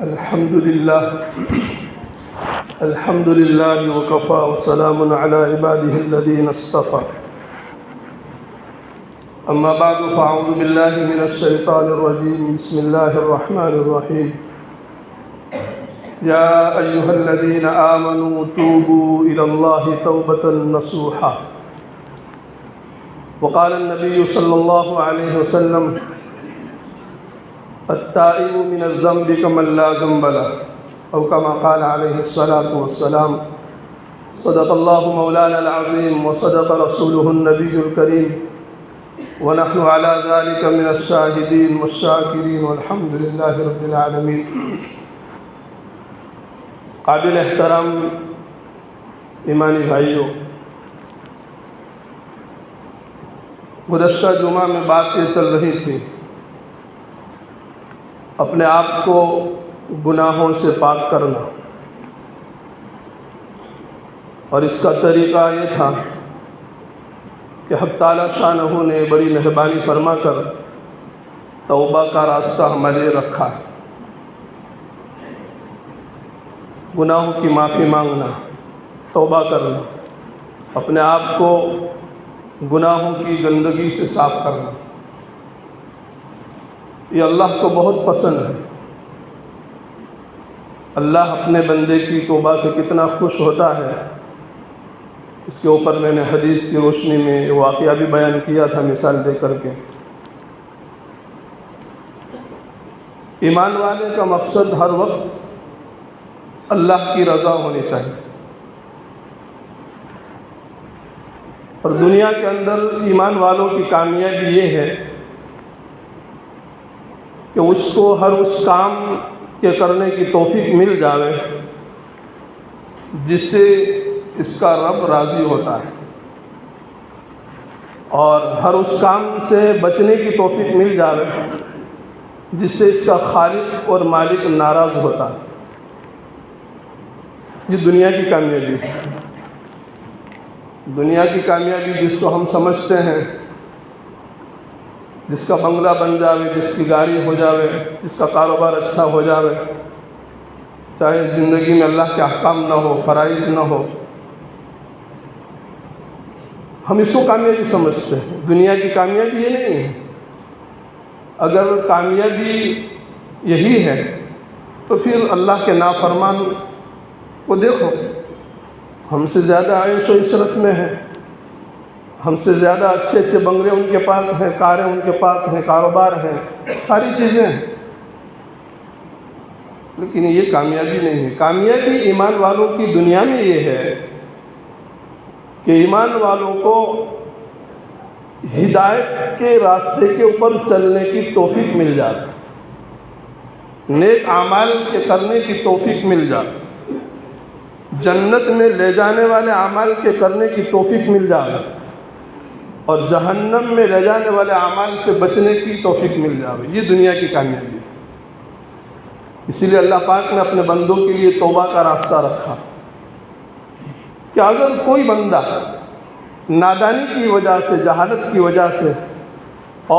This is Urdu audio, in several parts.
الحمد لله وكفى وسلام على عباده الذين اصطفى أما بعد فأعوذ بالله من الشيطان الرجيم بسم الله الرحمن الرحيم يا أيها الذين آمنوا توبوا إلى الله توبة نصوحا وقال النبي صلى الله عليه وسلم التائب من الذنب كمن لا ذنب له أو كما قال عليه الصلاة والسلام صدق الله مولانا العظيم وصدق رسوله النبي الكريم ونحن على ذلك من الشاهدين والشاكرين والحمد لله رب العالمين۔ قابل احترام ایمانی بھائیوں، گزشتہ جمعہ میں بات یہ چل رہی تھی اپنے آپ کو گناہوں سے پاک کرنا، اور اس کا طریقہ یہ تھا کہ حق تعالیٰ شانہ نے بڑی مہربانی فرما کر توبہ کا راستہ ہمارے لیے رکھا ہے۔ گناہوں کی معافی مانگنا، توبہ کرنا، اپنے آپ کو گناہوں کی گندگی سے صاف کرنا، یہ اللہ کو بہت پسند ہے۔ اللہ اپنے بندے کی توبہ سے کتنا خوش ہوتا ہے، اس کے اوپر میں نے حدیث کی روشنی میں یہ واقعہ بھی بیان کیا تھا مثال دے کر کے۔ ایمان والے کا مقصد ہر وقت اللہ کی رضا ہونی چاہیے، اور دنیا کے اندر ایمان والوں کی کامیابی یہ ہے کہ اس کو ہر اس کام کے کرنے کی توفیق مل جاوے جس سے اس کا رب راضی ہوتا ہے، اور ہر اس کام سے بچنے کی توفیق مل جاوے جس سے اس کا خالق اور مالک ناراض ہوتا ہے۔ یہ دنیا کی کامیابی ہے۔ دنیا کی کامیابی جس کو ہم سمجھتے ہیں، جس کا بنگلہ بن جاوے، جس کی گاڑی ہو جاوے، جس کا کاروبار اچھا ہو جاوے، چاہے زندگی میں اللہ کے احکام نہ ہو، فرائض نہ ہو، ہم اس کو کامیابی سمجھتے ہیں۔ دنیا کی کامیابی یہ نہیں ہے۔ اگر کامیابی یہی ہے تو پھر اللہ کے نافرمان کو دیکھو، ہم سے زیادہ عیش و عشرت میں ہیں، ہم سے زیادہ اچھے اچھے بنگلے ان کے پاس ہیں، کاریں ان کے پاس ہیں، کاروبار ہیں، ساری چیزیں ہیں، لیکن یہ کامیابی نہیں ہے۔ کامیابی ایمان والوں کی دنیا میں یہ ہے کہ ایمان والوں کو ہدایت کے راستے کے اوپر چلنے کی توفیق مل جائے، نیک اعمال کے کرنے کی توفیق مل جائے، جنت میں لے جانے والے اعمال کے کرنے کی توفیق مل جائے، اور جہنم میں لے جانے والے اعمال سے بچنے کی توفیق مل جائے۔ یہ دنیا کی کامیابی ہے۔ اسی لیے اللہ پاک نے اپنے بندوں کے لیے توبہ کا راستہ رکھا کہ اگر کوئی بندہ نادانی کی وجہ سے، جہالت کی وجہ سے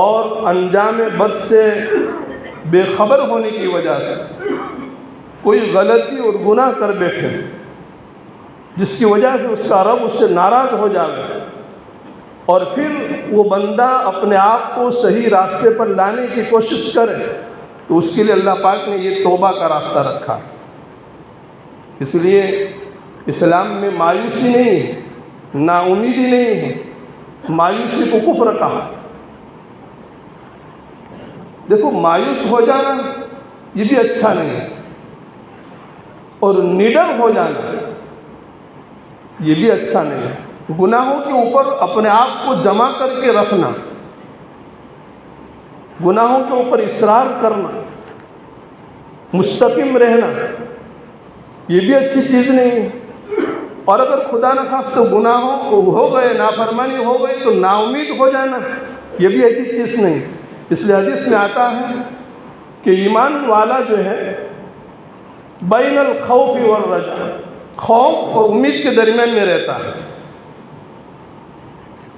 اور انجام بد سے بے خبر ہونے کی وجہ سے کوئی غلطی اور گناہ کر بیٹھے جس کی وجہ سے اس کا رب اس سے ناراض ہو جائے، اور پھر وہ بندہ اپنے آپ کو صحیح راستے پر لانے کی کوشش کرے، تو اس کے لیے اللہ پاک نے یہ توبہ کا راستہ رکھا۔ اس لیے اسلام میں مایوسی نہیں ہے، نا امیدی نہیں ہے، مایوسی کو کفر کہا۔ دیکھو، مایوس ہو جانا یہ بھی اچھا نہیں ہے، اور نڈر ہو جانا یہ بھی اچھا نہیں ہے۔ گناہوں کے اوپر اپنے آپ کو جمع کر کے رکھنا، گناہوں کے اوپر اصرار کرنا، مستقیم رہنا، یہ بھی اچھی چیز نہیں ہے۔ اور اگر خدا نخواستہ گناہوں ہو گئے، نافرمانی ہو گئی، تو نا امید ہو جانا یہ بھی اچھی چیز نہیں۔ اس لیے حدیث میں آتا ہے کہ ایمان والا جو ہے بین الخوف والرجاء، خوف اور امید کے درمیان میں رہتا ہے۔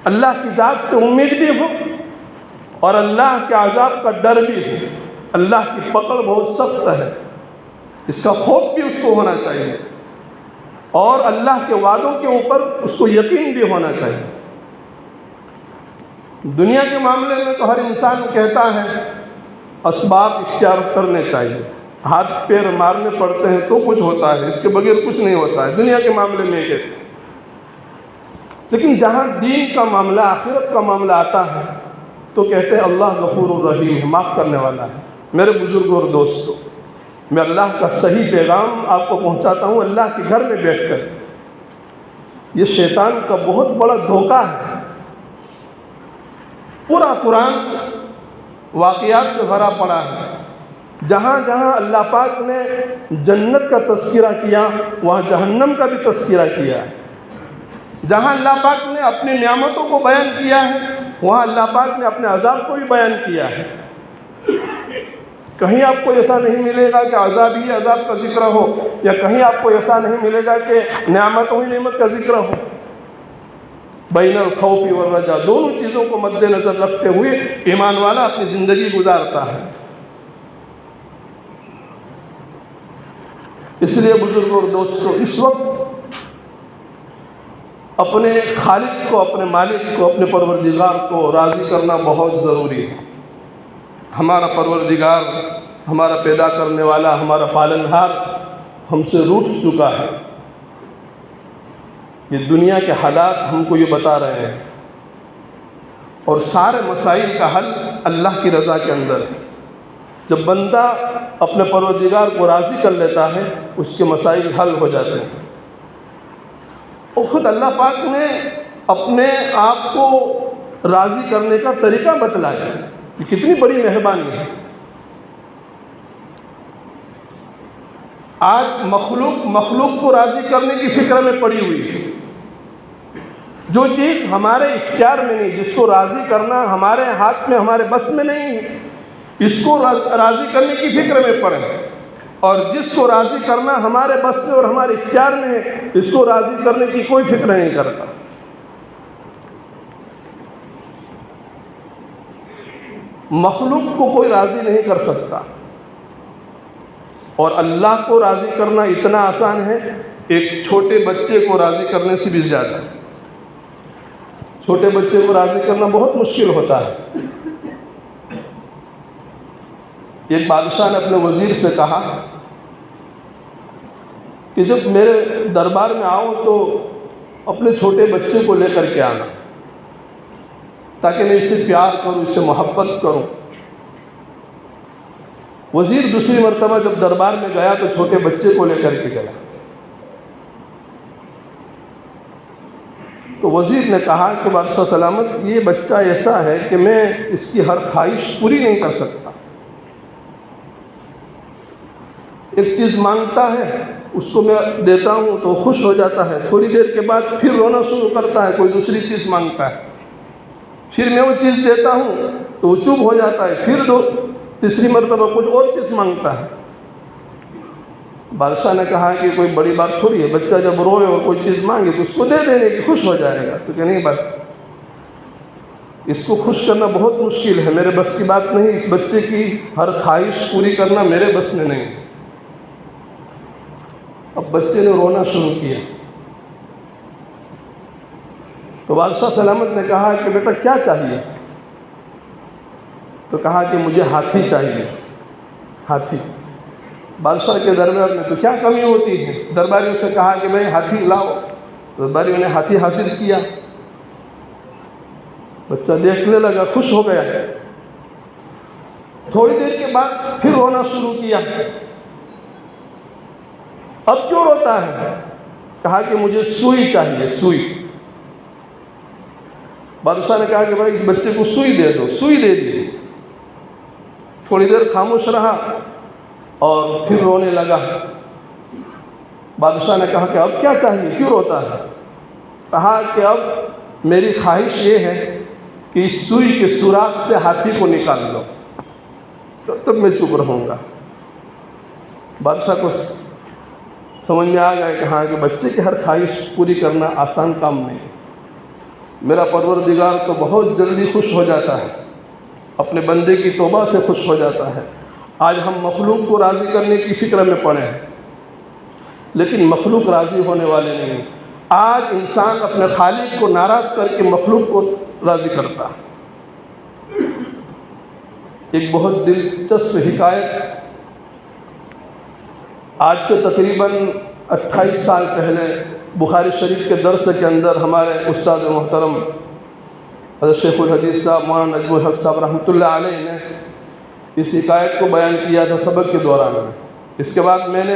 اللہ کی ذات سے امید بھی ہو اور اللہ کے عذاب کا ڈر بھی ہو۔ اللہ کی پکڑ بہت سخت ہے، اس کا خوف بھی اس کو ہونا چاہیے، اور اللہ کے وعدوں کے اوپر اس کو یقین بھی ہونا چاہیے۔ دنیا کے معاملے میں تو ہر انسان کہتا ہے اسباب اختیار کرنے چاہیے، ہاتھ پیر مارنے پڑتے ہیں تو کچھ ہوتا ہے، اس کے بغیر کچھ نہیں ہوتا ہے، دنیا کے معاملے میں کہتے ہیں۔ لیکن جہاں دین کا معاملہ، آخرت کا معاملہ آتا ہے تو کہتے ہیں اللہ غفور الرحیم ہے، معاف کرنے والا ہے۔ میرے بزرگوں اور دوستوں، میں اللہ کا صحیح پیغام آپ کو پہنچاتا ہوں اللہ کے گھر میں بیٹھ کر۔ یہ شیطان کا بہت بڑا دھوکہ ہے۔ پورا قرآن واقعات سے بھرا پڑا ہے۔ جہاں جہاں اللہ پاک نے جنت کا تذکرہ کیا وہاں جہنم کا بھی تذکرہ کیا ہے۔ جہاں اللہ پاک نے اپنی نعمتوں کو بیان کیا ہے وہاں اللہ پاک نے اپنے عذاب کو بھی بیان کیا ہے۔ کہیں آپ کو ایسا نہیں ملے گا کہ عذاب ہی عذاب کا ذکر ہو، یا کہیں آپ کو ایسا نہیں ملے گا کہ نعمت ہی نعمت کا ذکر ہو۔ بین الخوف والرجا، دونوں چیزوں کو مد نظر رکھتے ہوئے ایمان والا اپنی زندگی گزارتا ہے۔ اس لیے بزرگوں اور دوستوں، اس وقت اپنے خالق کو، اپنے مالک کو، اپنے پروردگار کو راضی کرنا بہت ضروری ہے۔ ہمارا پروردگار، ہمارا پیدا کرنے والا، ہمارا پالنہار ہم سے روٹھ چکا ہے۔ یہ دنیا کے حالات ہم کو یہ بتا رہے ہیں، اور سارے مسائل کا حل اللہ کی رضا کے اندر ہے۔ جب بندہ اپنے پروردگار کو راضی کر لیتا ہے اس کے مسائل حل ہو جاتے ہیں۔ اور خود اللہ پاک نے اپنے آپ کو راضی کرنے کا طریقہ بتلایا، یہ کتنی بڑی مہربانی ہے۔ آج مخلوق کو راضی کرنے کی فکر میں پڑی ہوئی ہے۔ جو چیز ہمارے اختیار میں نہیں، جس کو راضی کرنا ہمارے ہاتھ میں، ہمارے بس میں نہیں ہے، اس کو راضی کرنے کی فکر میں پڑے، اور جس کو راضی کرنا ہمارے بس میں اور ہمارے اختیار میں ہے اس کو راضی کرنے کی کوئی فکر نہیں کرتا۔ مخلوق کو کوئی راضی نہیں کر سکتا، اور اللہ کو راضی کرنا اتنا آسان ہے، ایک چھوٹے بچے کو راضی کرنے سے بھی زیادہ۔ چھوٹے بچے کو راضی کرنا بہت مشکل ہوتا ہے۔ ایک بادشاہ نے اپنے وزیر سے کہا کہ جب میرے دربار میں آؤ تو اپنے چھوٹے بچے کو لے کر کے آنا، تاکہ میں اس سے پیار کروں، اس سے محبت کروں۔ وزیر دوسری مرتبہ جب دربار میں گیا تو چھوٹے بچے کو لے کر کے گیا، تو وزیر نے کہا کہ بادشاہ سلامت، یہ بچہ ایسا ہے کہ میں اس کی ہر خواہش پوری نہیں کر سکتا۔ ایک چیز مانگتا ہے، اس کو میں دیتا ہوں تو خوش ہو جاتا ہے، تھوڑی دیر کے بعد پھر رونا شروع کرتا ہے، کوئی دوسری چیز مانگتا ہے، پھر میں وہ چیز دیتا ہوں تو وہ چپ ہو جاتا ہے، پھر تیسری مرتبہ کچھ اور چیز مانگتا ہے۔ بادشاہ نے کہا کہ کوئی بڑی بات تھوڑی ہے، بچہ جب روئے اور کوئی چیز مانگے تو اس کو دے دینے کی، خوش ہو جائے گا۔ تو کہ نہیں بات، اس کو خوش کرنا بہت مشکل ہے، میرے بس کی بات نہیں، اس بچے کی ہر خواہش پوری کرنا میرے بس میں نہیں۔ اب بچے نے رونا شروع کیا تو بادشاہ سلامت نے کہا کہ بیٹا کیا چاہیے؟ تو کہا کہ مجھے ہاتھی چاہیے، ہاتھی۔ بادشاہ کے دربار میں تو کیا کمی ہوتی ہے، درباریوں سے کہا کہ بھائی ہاتھی لاؤ، درباریوں نے ہاتھی حاصل کیا۔ بچہ دیکھنے لگا، خوش ہو گیا، تھوڑی دیر کے بعد پھر رونا شروع کیا۔ اب کیوں روتا ہے؟ کہا کہ مجھے سوئی چاہیے، سوئی۔ بادشاہ نے کہا کہ بھائی اس بچے کو سوئی دے دو، سوئی دے دی۔ تھوڑی دیر خاموش رہا اور پھر رونے لگا۔ بادشاہ نے کہا کہ اب کیا چاہیے، کیوں روتا ہے؟ کہا کہ اب میری خواہش یہ ہے کہ اس سوئی کے سوراخ سے ہاتھی کو نکال لو، تب میں چپ رہوں گا۔ بادشاہ کو سمجھ میں آ گیا کہ ہاں کہ بچے کی ہر خواہش پوری کرنا آسان کام نہیں، میرا پروردگار تو بہت جلدی خوش ہو جاتا ہے۔ اپنے بندے کی توبہ سے خوش ہو جاتا ہے۔ آج ہم مخلوق کو راضی کرنے کی فکر میں پڑے ہیں، لیکن مخلوق راضی ہونے والے نہیں۔ آج انسان اپنے خالق کو ناراض کر کے مخلوق کو راضی کرتا ہے۔ ایک بہت دلچسپ حکایت آج سے تقریباً 28 سال پہلے بخاری شریف کے درس کے اندر ہمارے استاد محترم حضرت شیخ الحدیث صاحب مولانا نجم الحق صاحب رحمۃ اللہ علیہ نے اس حکایت کو بیان کیا تھا سبق کے دوران میں۔ اس کے بعد میں نے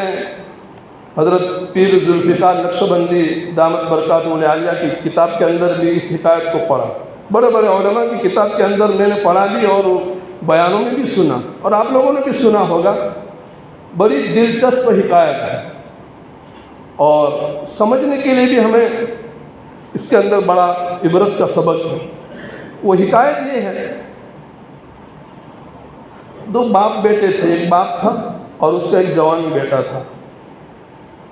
حضرت پیر ذوالفقار نقشبندی دامت برکاتہ العالیہ کی کتاب کے اندر بھی اس حکایت کو پڑھا۔ بڑے بڑے علماء کی کتاب کے اندر میں نے پڑھا بھی اور بیانوں میں بھی سنا، اور آپ لوگوں نے بھی سنا ہوگا۔ بڑی دلچسپ حکایت ہے اور سمجھنے کے لیے بھی ہمیں اس کے اندر بڑا عبرت کا سبق ہے۔ وہ حکایت یہ ہے، دو باپ بیٹے تھے، ایک باپ تھا اور اس کا ایک جوان بیٹا تھا۔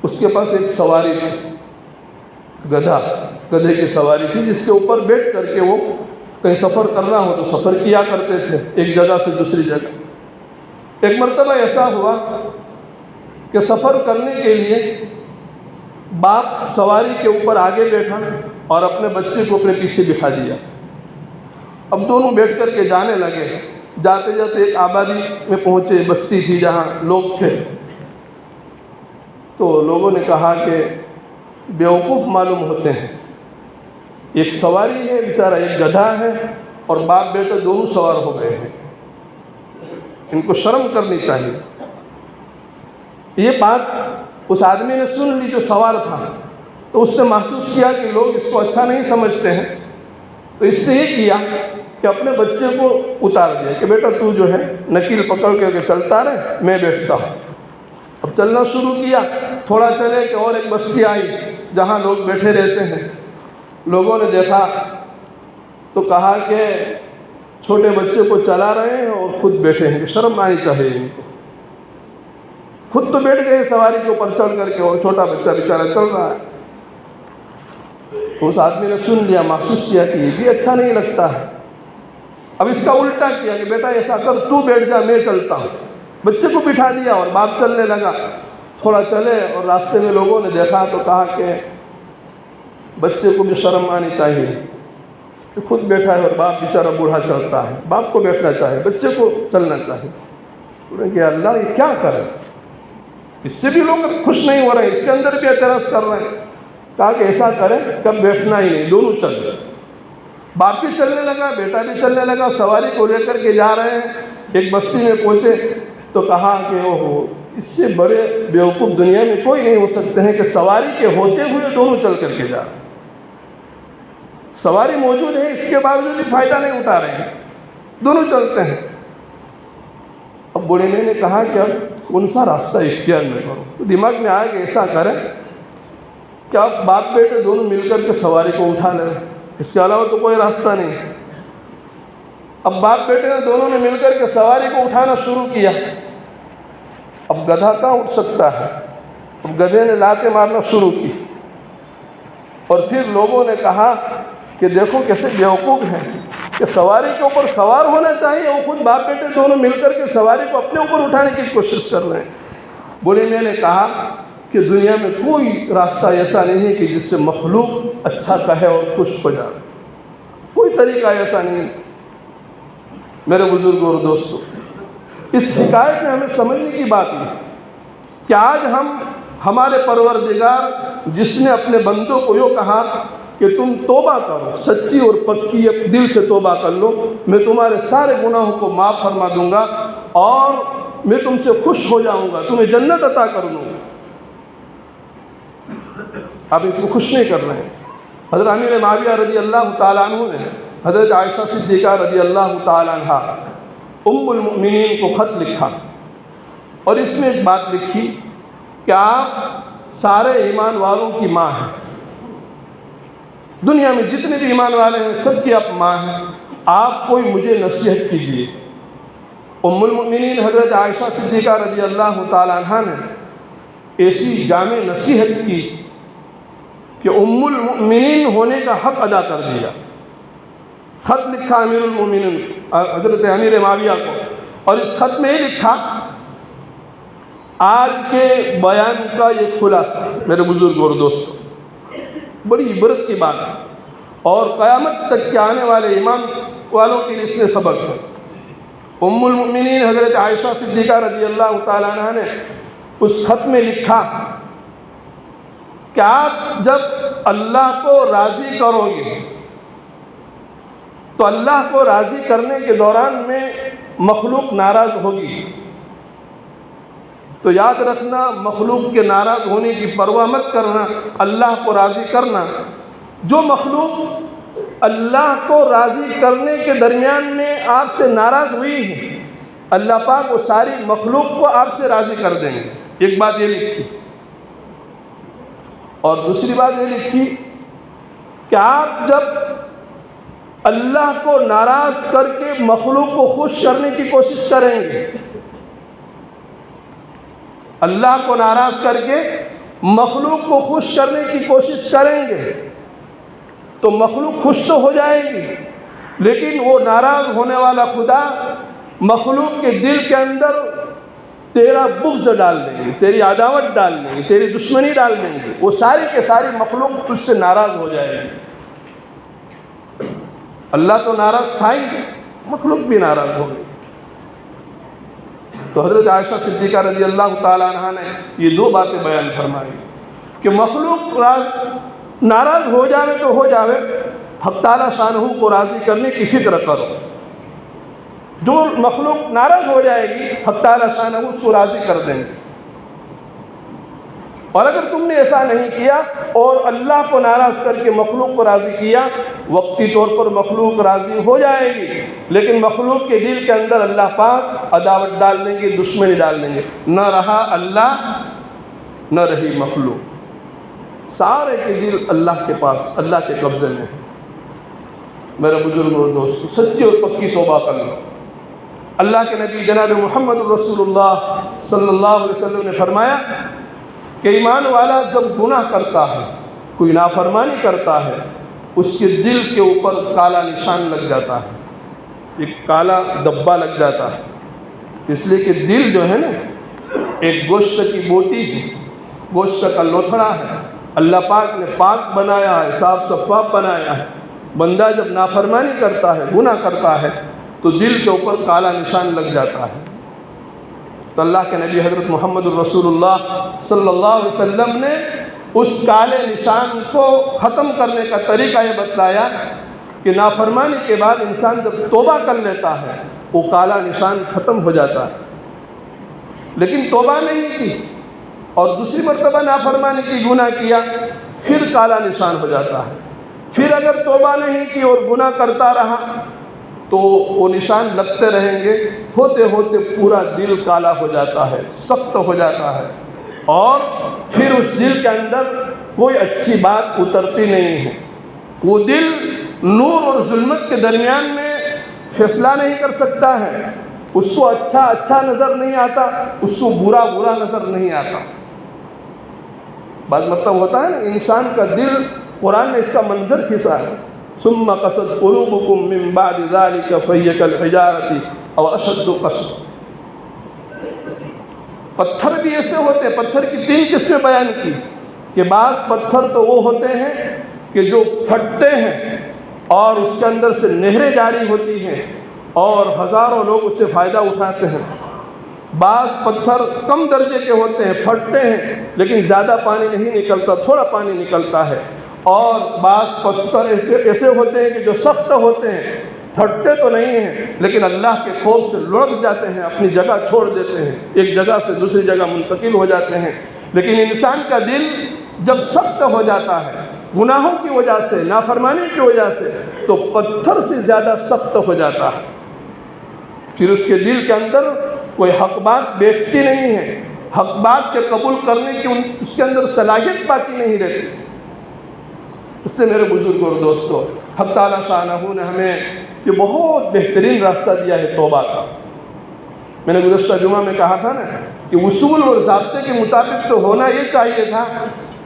اس کے پاس ایک سواری تھی، گدھے کی سواری تھی، جس کے اوپر بیٹھ کر کے وہ کہیں سفر کرنا ہو تو سفر کیا کرتے تھے ایک جگہ سے دوسری جگہ۔ ایک مرتبہ ایسا ہوا کہ سفر کرنے کے لیے باپ سواری کے اوپر آگے بیٹھا اور اپنے بچے کو اپنے پیچھے بٹھا دیا۔ اب دونوں بیٹھ کر کے جانے لگے۔ جاتے جاتے ایک آبادی میں پہنچے، بستی تھی جہاں لوگ تھے۔ تو لوگوں نے کہا کہ بیوقوف معلوم ہوتے ہیں، ایک سواری ہے بیچارہ، ایک گدھا ہے اور باپ بیٹے دونوں سوار ہو گئے ہیں، ان کو شرم کرنی چاہیے۔ یہ بات اس آدمی نے سن لی جو سوار تھا، تو اس نے محسوس کیا کہ لوگ اس کو اچھا نہیں سمجھتے ہیں، تو اس نے یہ کیا کہ اپنے بچے کو اتار دیا کہ بیٹا تو جو ہے نکیل پکڑ کے چلتا رہے، میں بیٹھتا ہوں۔ اب چلنا شروع کیا، تھوڑا چلے کہ اور ایک بستی آئی جہاں لوگ بیٹھے رہتے ہیں۔ لوگوں نے دیکھا تو کہا کہ چھوٹے بچے کو چلا رہے ہیں اور خود بیٹھے ہیں، شرم آنی چاہیے ان کو۔ خود تو بیٹھ گئے سواری کے اوپر چڑھ کر کے اور چھوٹا بچہ بیچارہ چل رہا ہے۔ تو اس آدمی نے سن لیا، محسوس کیا کہ یہ بھی اچھا نہیں لگتا ہے۔ اب اس کا الٹا کیا کہ بیٹا ایسا کر، تو بیٹھ جا، میں چلتا ہوں۔ بچے کو بٹھا دیا اور باپ چلنے لگا۔ تھوڑا چلے اور راستے میں لوگوں نے دیکھا تو کہا کہ بچے کو بھی شرم آنی چاہیے کہ خود بیٹھا ہے اور باپ بیچارہ بوڑھا چلتا ہے، باپ کو بیٹھنا چاہیے، بچے کو چلنا چاہیے۔ انہوں نے کہا اللہ یہ کیا کرے، اس سے بھی لوگ خوش نہیں ہو رہے ہیں، اس کے اندر بھی اعتراض کر رہے ہیں۔ کہا کہ ایسا کریں کہ اب بیٹھنا ہی نہیں، دونوں چل رہے۔ باپ بھی چلنے لگا، بیٹا بھی چلنے لگا، سواری کو لے کر کے جا رہے ہیں۔ ایک بستی میں پہنچے تو کہا کہ اوہو، اس سے بڑے بیوقوف دنیا میں کوئی نہیں ہو سکتے ہیں کہ سواری کے ہوتے ہوئے دونوں چل کر کے جا رہے ہیں۔ سواری موجود ہے، اس کے باوجود بھی فائدہ نہیں اٹھا رہے ہیں، دونوں چلتے ہیں۔ اب بوڑھے نے کہا کہ اب کون سا راستہ اختیار میں کروں؟ تو دماغ میں آیا کہ ایسا کریں کہ اب باپ بیٹے دونوں مل کر کے سواری کو اٹھا لیں، اس کے علاوہ تو کوئی راستہ نہیں۔ اب باپ بیٹے نے دونوں نے مل کر کے سواری کو اٹھانا شروع کیا۔ اب گدھا کہاں اٹھ سکتا ہے؟ اب گدھے نے لاتیں مارنا شروع کی، اور پھر لوگوں نے کہا کہ دیکھو کیسے بیوقوف ہیں کہ سواری کے اوپر سوار ہونا چاہیے، وہ خود باپ بیٹے دونوں مل کر کے سواری کو اپنے اوپر اٹھانے کی کوشش کر رہے ہیں۔ بوڑھے میں نے کہا کہ دنیا میں کوئی راستہ ایسا نہیں ہے کہ جس سے مخلوق اچھا کہے اور خوش ہو جائے، کوئی طریقہ ایسا نہیں۔ میرے بزرگوں اور دوستوں، اس حکایت میں ہمیں سمجھنے کی بات یہ کہ آج ہمارے پروردگار جس نے اپنے بندوں کو یوں کہا کہ تم توبہ کرو، سچی اور پکی دل سے توبہ کر لو، میں تمہارے سارے گناہوں کو معاف فرما دوں گا اور میں تم سے خوش ہو جاؤں گا، تمہیں جنت عطا کر دوں گا۔ آپ اس کو خوش نہیں کر رہے ہیں۔ حضرت امیر معاویہ رضی اللہ تعالیٰ عنہ نے حضرت عائشہ صدیقہ رضی اللہ تعالیٰ عنہ ام المؤمنین کو خط لکھا، اور اس میں ایک بات لکھی کہ آپ سارے ایمان والوں کی ماں ہیں، دنیا میں جتنے بھی ایمان والے ہیں سب کی آپ ماں ہیں، آپ کوئی مجھے نصیحت کیجیے۔ ام المؤمنین حضرت عائشہ صدیقہ رضی اللہ تعالیٰ عنہ نے ایسی جامع نصیحت کی کہ ام المؤمنین ہونے کا حق ادا کر دیا۔ خط لکھا امیر المومنین حضرت امیر معاویہ کو، اور اس خط میں یہ لکھا آج کے بیان کا یہ خلاصہ میرے بزرگ اور دوستوں، بڑی عبرت کی بات ہے اور قیامت تک کے آنے والے ایمان والوں کے لیے اس سے سبق ہے۔ ام المؤمنین حضرت عائشہ صدیقہ رضی اللہ تعالیٰ عنہ نے اس خط میں لکھا کہ آپ جب اللہ کو راضی کرو گے تو اللہ کو راضی کرنے کے دوران میں مخلوق ناراض ہوگی، تو یاد رکھنا مخلوق کے ناراض ہونے کی پرواہ مت کرنا، اللہ کو راضی کرنا۔ جو مخلوق اللہ کو راضی کرنے کے درمیان میں آپ سے ناراض ہوئی ہے، اللہ پاک وہ ساری مخلوق کو آپ سے راضی کر دیں گے۔ ایک بات یہ لکھی، اور دوسری بات یہ لکھی کہ آپ جب اللہ کو ناراض کر کے مخلوق کو خوش کرنے کی کوشش کریں گے، اللہ کو ناراض کر کے مخلوق کو خوش کرنے کی کوشش کریں گے تو مخلوق خوش تو ہو جائے گی، لیکن وہ ناراض ہونے والا خدا مخلوق کے دل کے اندر تیرا بغض ڈال دیں گے، تیری عداوت ڈال دیں گے، تیری دشمنی ڈال دیں گے، وہ ساری کے ساری مخلوق تجھ سے ناراض ہو جائے گی۔ اللہ تو ناراض تھا ہی، مخلوق بھی ناراض ہو گئی۔ تو حضرت عائشہ صدیقہ رضی اللہ تعالیٰ عنہ نے یہ دو باتیں بیان فرمائی کہ مخلوق ناراض ہو جاوے تو ہو جاوے، حق تعالیٰ شانہ کو راضی کرنے کی فکر کرو۔ جو مخلوق ناراض ہو جائے گی حق تعالیٰ شانہ اس کو راضی کر دیں گے، اور اگر تم نے ایسا نہیں کیا اور اللہ کو ناراض کر کے مخلوق کو راضی کیا، وقتی طور پر مخلوق راضی ہو جائے گی، لیکن مخلوق کے دل کے اندر اللہ پاک عداوت ڈال دیں گے، دشمنی ڈال دیں گے، نہ رہا اللہ نہ رہی مخلوق، سارے کے دل اللہ کے پاس، اللہ کے قبضے میں ہے۔ میرے بزرگ اور دوستو، سچی اور پکی توبہ کر لو۔ اللہ کے نبی جناب محمد رسول اللہ صلی اللہ علیہ وسلم نے فرمایا کہ ایمان والا جب گناہ کرتا ہے، کوئی نافرمانی کرتا ہے، اس کے دل کے اوپر کالا نشان لگ جاتا ہے، ایک کالا دبا لگ جاتا ہے، اس لیے کہ دل جو ہے نا ایک گوشت کی بوٹی ہے، گوشت کا لوتھڑا ہے، اللہ پاک نے پاک بنایا ہے، صاف شفاف بنایا ہے۔ بندہ جب نافرمانی کرتا ہے، گناہ کرتا ہے تو دل کے اوپر کالا نشان لگ جاتا ہے۔ تو اللہ کے نبی حضرت محمد الرسول اللہ صلی اللہ علیہ وسلم نے اس کالے نشان کو ختم کرنے کا طریقہ یہ بتلایا کہ نافرمانی کے بعد انسان جب توبہ کر لیتا ہے وہ کالا نشان ختم ہو جاتا ہے، لیکن توبہ نہیں کی اور دوسری مرتبہ نافرمانی کی، گناہ کیا، پھر کالا نشان ہو جاتا ہے۔ پھر اگر توبہ نہیں کی اور گناہ کرتا رہا تو وہ نشان لگتے رہیں گے، ہوتے ہوتے پورا دل کالا ہو جاتا ہے، سخت ہو جاتا ہے، اور پھر اس دل کے اندر کوئی اچھی بات اترتی نہیں ہے۔ وہ دل نور اور ظلمت کے درمیان میں فیصلہ نہیں کر سکتا ہے، اس کو اچھا اچھا نظر نہیں آتا، اس کو برا برا نظر نہیں آتا۔ بعض مطلب ہوتا ہے نا انسان کا دل، قرآن نے اس کا منظر کھینچا ہے، ثم قست قلوبكم من بعد ذلك فهي كالحجارة او اشد قسوة۔ پتھر بھی ایسے ہوتے ہیں، پتھر کی تین قسمیں بیان کی کہ بعض پتھر تو وہ ہوتے ہیں کہ جو پھٹتے ہیں اور اس کے اندر سے نہریں جاری ہوتی ہیں اور ہزاروں لوگ اس سے فائدہ اٹھاتے ہیں۔ بعض پتھر کم درجے کے ہوتے ہیں، پھٹتے ہیں لیکن زیادہ پانی نہیں نکلتا، تھوڑا پانی نکلتا ہے، اور بعض پتھر ایسے ہوتے ہیں کہ جو سخت ہوتے ہیں، پھٹتے تو نہیں ہیں لیکن اللہ کے خوف سے لڑک جاتے ہیں، اپنی جگہ چھوڑ دیتے ہیں، ایک جگہ سے دوسری جگہ منتقل ہو جاتے ہیں۔ لیکن انسان کا دل جب سخت ہو جاتا ہے گناہوں کی وجہ سے، نافرمانی کی وجہ سے، تو پتھر سے زیادہ سخت ہو جاتا ہے، پھر اس کے دل کے اندر کوئی حق بات بیٹھتی نہیں ہے، حق بات کے قبول کرنے کی اس کے اندر صلاحیت باقی نہیں رہتی۔ اس سے میرے بزرگ اور دوستو، حق تعالیٰ شانہ نے ہمیں یہ بہت بہترین راستہ دیا ہے توبہ کا۔ میں نے گزشتہ جمعہ میں کہا تھا نا کہ اصول اور ضابطے کے مطابق تو ہونا یہ چاہیے تھا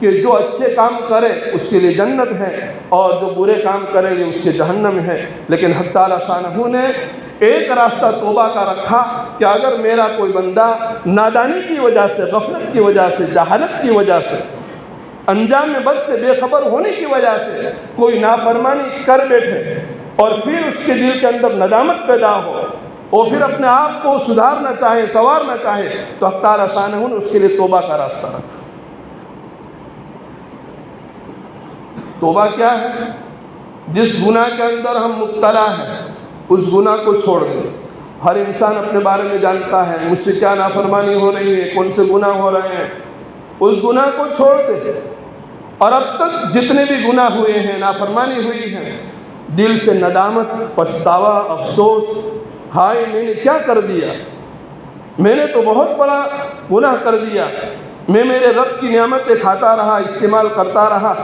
کہ جو اچھے کام کرے اس کے لیے جنت ہے اور جو برے کام کرے گے اس کے جہنم ہے۔ لیکن حق تعالیٰ شانہ نے ایک راستہ توبہ کا رکھا کہ اگر میرا کوئی بندہ نادانی کی وجہ سے، غفلت کی وجہ سے، جہالت کی وجہ سے، انجام بد سے بے خبر ہونے کی وجہ سے کوئی نافرمانی کر بیٹھے اور پھر اس کے دل کے اندر ندامت پیدا ہو اور پھر اپنے آپ کو سدھارنا چاہے، سنوارنا چاہے، تو حق تعالیٰ شانہ نے اس کے لیے توبہ کا راستہ رکھا۔ توبہ کیا ہے؟ جس گناہ کے اندر ہم مبتلا ہیں اس گناہ کو چھوڑ دیں۔ ہر انسان اپنے بارے میں جانتا ہے مجھ سے کیا نافرمانی ہو رہی ہے، کون سے گناہ ہو رہے ہیں، اس گناہ کو چھوڑ دیں۔ اور اب تک جتنے بھی گناہ ہوئے ہیں، نافرمانی ہوئی ہے، دل سے ندامت، پچھتاوا، افسوس، ہائے میں نے کیا کر دیا، میں نے تو بہت بڑا گناہ کر دیا، میں میرے رب کی نعمتیں کھاتا رہا، استعمال کرتا رہا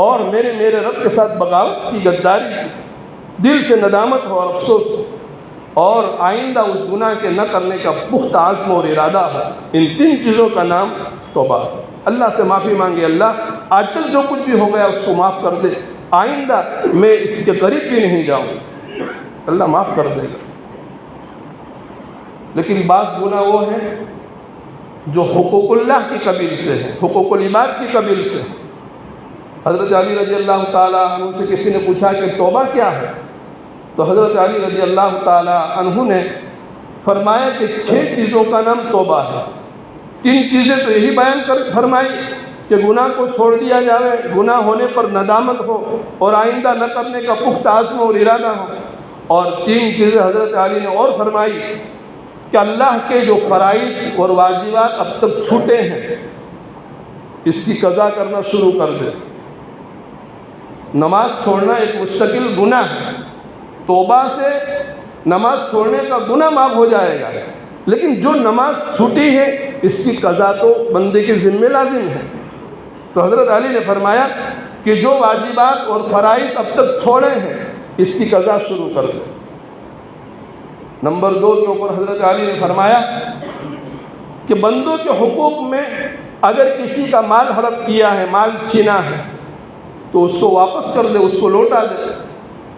اور میں نے میرے رب کے ساتھ بغاوت کی، غداری کی۔ دل سے ندامت ہو اور افسوس ہو اور آئندہ اس گناہ کے نہ کرنے کا پختہ عزم اور ارادہ ہو۔ ان 3 چیزوں کا نام توبہ ہے۔ اللہ سے معافی مانگے، اللہ آج تک جو کچھ بھی ہو گیا اس کو معاف کر دے، آئندہ میں اس کے قریب بھی نہیں جاؤں، اللہ معاف کر دے گا۔ لیکن بعض گناہ وہ ہیں جو حقوق اللہ کی قبیل سے ہیں، حقوق العباد کی قبیل سے ہیں۔ حضرت علی رضی اللہ تعالیٰ عنہ سے کسی نے پوچھا کہ توبہ کیا ہے؟ تو حضرت علی رضی اللہ تعالیٰ عنہ نے فرمایا کہ 6 چیزوں کا نام توبہ ہے۔ 3 چیزیں تو یہی بیان فرمائی کہ گناہ کو چھوڑ دیا جائے، گناہ ہونے پر ندامت ہو اور آئندہ نہ کرنے کا پختہ عزم اور ارادہ ہو، اور 3 چیزیں حضرت علی نے اور فرمائی کہ اللہ کے جو فرائض اور واجبات اب تک چھوٹے ہیں اس کی قضا کرنا شروع کر دے۔ نماز چھوڑنا ایک مستقل گناہ ہے، توبہ سے نماز چھوڑنے کا گناہ معاف ہو جائے گا، لیکن جو نماز چھوٹی ہے اس کی قضا تو بندے کے ذمہ لازم ہے۔ تو حضرت علی نے فرمایا کہ جو واجبات اور فرائض اب تک چھوڑے ہیں اس کی قضا شروع کر دے۔ نمبر 2 کے اوپر حضرت علی نے فرمایا کہ بندوں کے حقوق میں اگر کسی کا مال ہڑپ کیا ہے، مال چھینا ہے، تو اس کو واپس کر دے، اس کو لوٹا دے۔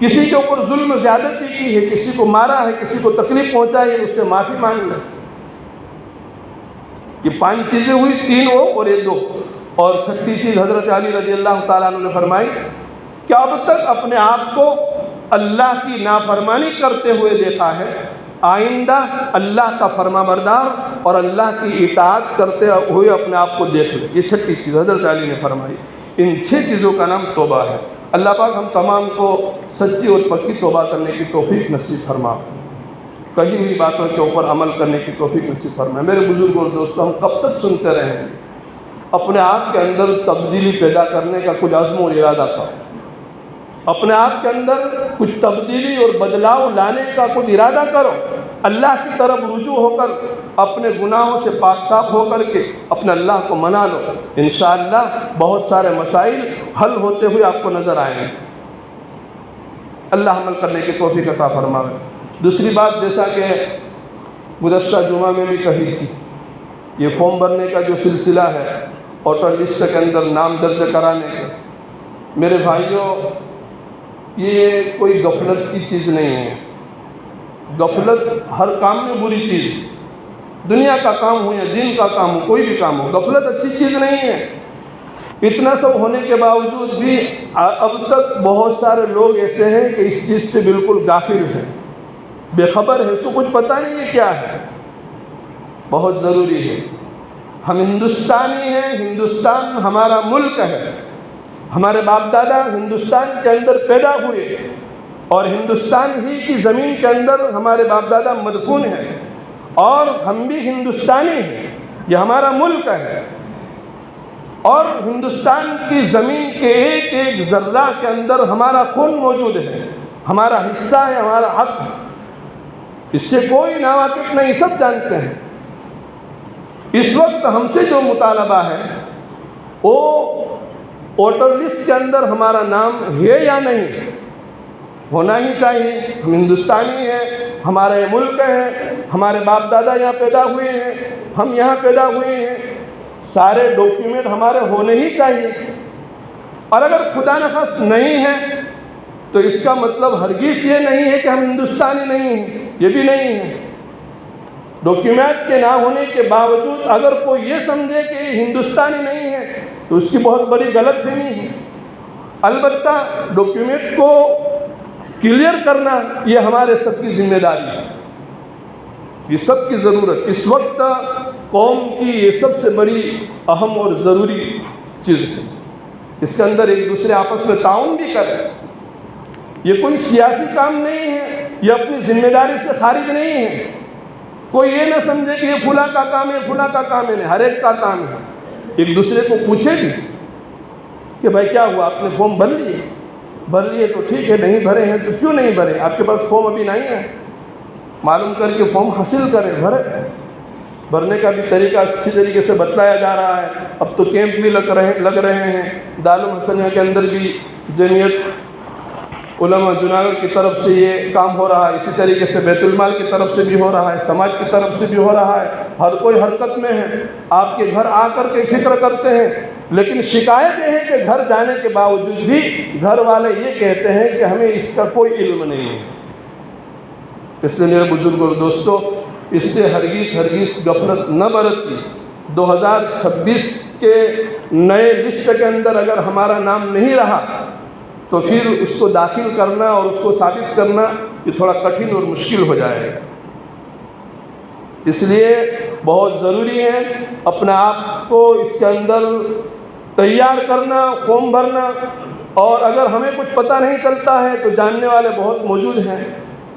کسی کے اوپر ظلم زیادتی کی ہے، کسی کو مارا ہے، کسی کو تکلیف پہنچائی ہے، اس سے معافی مانگ لے۔ یہ 5 چیزیں ہوئی، 3 وہ اور 1 2، اور 6ٹھی چیز حضرت علی رضی اللہ تعالیٰ عنہ نے فرمائی کہ اب تک اپنے آپ کو اللہ کی نافرمانی کرتے ہوئے دیکھا ہے، آئندہ اللہ کا فرما بردار اور اللہ کی اطاعت کرتے ہوئے اپنے آپ کو دیکھ لے۔ یہ 6ٹھی چیز حضرت علی نے فرمائی۔ ان 6 چیزوں کا نام توبہ ہے۔ اللہ پاک ہم تمام کو سچی اور پکی توبہ کرنے کی توفیق نصیب فرما، کہی ہوئی باتوں کے اوپر عمل کرنے کی توفیق نصیب فرما۔ میرے بزرگ اور دوستوں، ہم کب تک سنتے رہیں گے؟ اپنے آپ کے اندر تبدیلی پیدا کرنے کا کچھ عزم اور ارادہ کرو، اپنے آپ کے اندر کچھ تبدیلی اور بدلاؤ لانے کا کچھ ارادہ کرو، اللہ کی طرف رجوع ہو کر اپنے گناہوں سے پاک صاف ہو کر کے اپنے اللہ کو منا لو۔ انشاءاللہ بہت سارے مسائل حل ہوتے ہوئے آپ کو نظر آئیں گے۔ اللہ عمل کرنے کی توفیق عطا فرمائے۔ دوسری بات، جیسا کہ گزشتہ جمعہ میں بھی کہی تھی، یہ فارم بھرنے کا جو سلسلہ ہے ووٹر لسٹ کے اندر نام درج کرانے کا، میرے بھائیوں یہ کوئی غفلت کی چیز نہیں ہے۔ غفلت ہر کام میں بری چیز ہے، دنیا کا کام ہو یا دین کا کام ہو، کوئی بھی کام ہو، غفلت اچھی چیز نہیں ہے۔ اتنا سب ہونے کے باوجود بھی اب تک بہت سارے لوگ ایسے ہیں کہ اس چیز سے بالکل غافل ہیں، بے خبر ہے، اس کو کچھ پتہ نہیں ہے کیا ہے۔ بہت ضروری ہے، ہم ہندوستانی ہیں، ہندوستان ہمارا ملک ہے، ہمارے باپ دادا ہندوستان کے اندر پیدا ہوئے اور ہندوستان ہی کی زمین کے اندر ہمارے باپ دادا مدفون ہیں، اور ہم بھی ہندوستانی ہیں، یہ ہمارا ملک ہے، اور ہندوستان کی زمین کے ایک ایک ذرہ کے اندر ہمارا خون موجود ہے، ہمارا حصہ ہے، ہمارا حق ہے۔ اس سے کوئی ناواقف نہیں، سب جانتے ہیں۔ اس وقت ہم سے جو مطالبہ ہے وہ ووٹر لسٹ کے اندر ہمارا نام ہے یا نہیں، ہونا ہی چاہیے۔ ہم ہندوستانی ہیں، ہمارا یہ ملک ہے، ہمارے باپ دادا یہاں پیدا ہوئے ہیں، ہم یہاں پیدا ہوئے ہیں، سارے ڈاکیومنٹ ہمارے ہونے ہی چاہیے، اور اگر خدا نخواست نہیں ہے تو اس کا مطلب ہرگز یہ نہیں ہے کہ ہم ہندوستانی نہیں ہیں، یہ بھی نہیں ہے۔ ڈاکیومنٹ کے نہ ہونے کے باوجود اگر کوئی یہ سمجھے کہ یہ ہندوستانی نہیں ہے تو اس کی بہت بڑی غلط فہمی ہے۔ البتہ ڈاکیومنٹ کو کلیئر کرنا یہ ہمارے سب کی ذمہ داری ہے، یہ سب کی ضرورت اس وقت قوم کی یہ سب سے بڑی اہم اور ضروری چیز ہے۔ اس کے اندر ایک دوسرے آپس میں تعاون بھی کریں۔ یہ کوئی سیاسی کام نہیں ہے، یہ اپنی ذمہ داری سے خارج نہیں ہے۔ کوئی یہ نہ سمجھے کہ یہ فلاں کا کام ہے، فلاں کا کام ہے، نہیں، ہر ایک کا کام ہے۔ ایک دوسرے کو پوچھے بھی کہ بھائی کیا ہوا، آپ نے فارم بھر لیے تو ٹھیک ہے، نہیں بھرے ہیں تو کیوں نہیں بھرے، آپ کے پاس فارم ابھی نہیں ہے، معلوم کر کے فارم حاصل کریں، بھرنے کا بھی طریقہ اچھی طریقے سے بتلایا جا رہا ہے۔ اب تو کیمپ بھی لگ رہے ہیں، دارالحسنیہ کے اندر بھی جمعیت علماء جوناگڑھ کی طرف سے یہ کام ہو رہا ہے، اسی طریقے سے بیت المال کی طرف سے بھی ہو رہا ہے، سماج کی طرف سے بھی ہو رہا ہے، ہر کوئی حرکت میں ہے۔ آپ کے گھر آ کر کے فکر کرتے ہیں، لیکن شکایت یہ ہے کہ گھر جانے کے باوجود بھی گھر والے یہ کہتے ہیں کہ ہمیں اس کا کوئی علم نہیں ہے۔ اس لیے میرے بزرگوں اور دوستوں، اس سے ہرگز غفلت نہ برتیں۔ 2026 کے نئے لسٹ کے اندر اگر ہمارا نام نہیں رہا تو پھر اس کو داخل کرنا اور اس کو ثابت کرنا یہ تھوڑا کٹھن اور مشکل ہو جائے گا۔ اس لیے بہت ضروری ہے اپنا آپ کو اس کے اندر تیار کرنا، فارم بھرنا، اور اگر ہمیں کچھ پتہ نہیں چلتا ہے تو جاننے والے بہت موجود ہیں،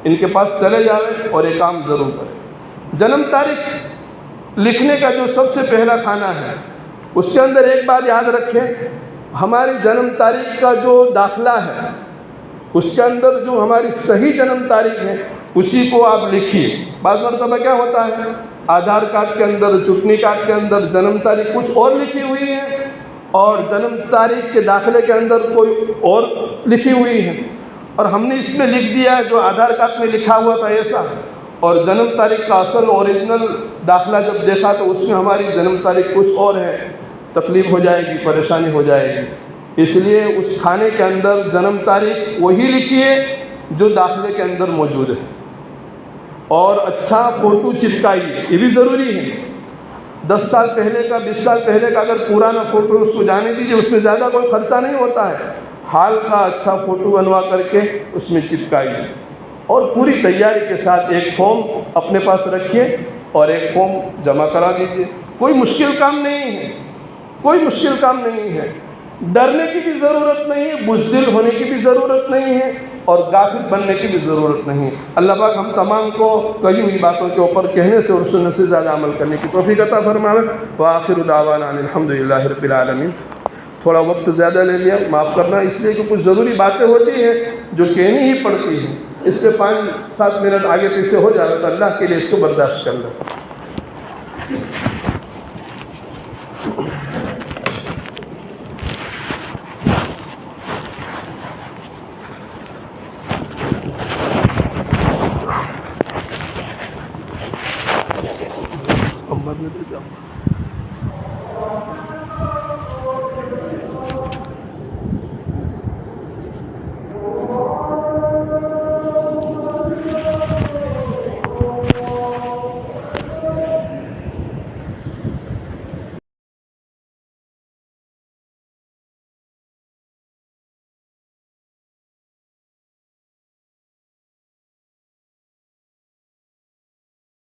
ان کے پاس چلے جائیں اور یہ کام ضرور کریں۔ جنم تاریخ لکھنے کا جو سب سے پہلا کھانا ہے، اس کے اندر ایک بات یاد رکھیں، ہماری جنم تاریخ کا جو داخلہ ہے اس کے اندر جو ہماری صحیح جنم تاریخ ہے اسی کو آپ لکھیے۔ بعض مرتبہ کیا ہوتا ہے، آدھار کارڈ کے اندر، چٹنی کارڈ کے اندر جنم تاریخ کچھ اور لکھی ہوئی ہے اور جنم تاریخ کے داخلے کے اندر کوئی اور لکھی ہوئی ہے، اور ہم نے اس میں لکھ دیا جو آدھار کارڈ میں لکھا ہوا تھا ایسا، اور جنم تاریخ کا اصل اوریجنل داخلہ جب دیکھا تو اس میں ہماری جنم تاریخ کچھ اور ہے، تکلیف ہو جائے گی، پریشانی ہو جائے گی۔ اس لیے اس کھانے کے اندر جنم تاریخ وہی لکھیے جو داخلے کے اندر موجود ہے، اور اچھا فوٹو چپکائیے، یہ بھی ضروری ہے۔ 10 سال پہلے کا، 20 سال پہلے کا اگر پرانا فوٹو اس کو جانے دیجیے، اس میں زیادہ کوئی خرچہ نہیں ہوتا ہے، حال کا اچھا فوٹو بنوا کر کے اس میں چپکائیے، اور پوری تیاری کے ساتھ ایک فارم اپنے پاس رکھیے اور ایک فارم جمع کرا دیجیے۔ کوئی مشکل کام نہیں ہے، کوئی مشکل کام نہیں ہے، ڈرنے کی بھی ضرورت نہیں ہے، بزدل ہونے کی بھی ضرورت نہیں ہے، اور غافل بننے کی بھی ضرورت نہیں ہے۔ اللہ پاک ہم تمام کو کہی ہوئی باتوں کے اوپر کہنے سے اور سننے سے زیادہ عمل کرنے کی توفیق عطا فرمائے۔ وآخر دعوانا ان الحمدللہ رب العالمین۔ تھوڑا وقت زیادہ لے لیا، معاف کرنا، اس لیے کہ کچھ ضروری باتیں ہوتی ہیں جو کہنی ہی پڑتی ہیں، اس سے 5-7 منٹ آگے پیچھے ہو جائے تو اللہ کے لیے اس کو برداشت کر لیں۔ محمد نے دے دیا۔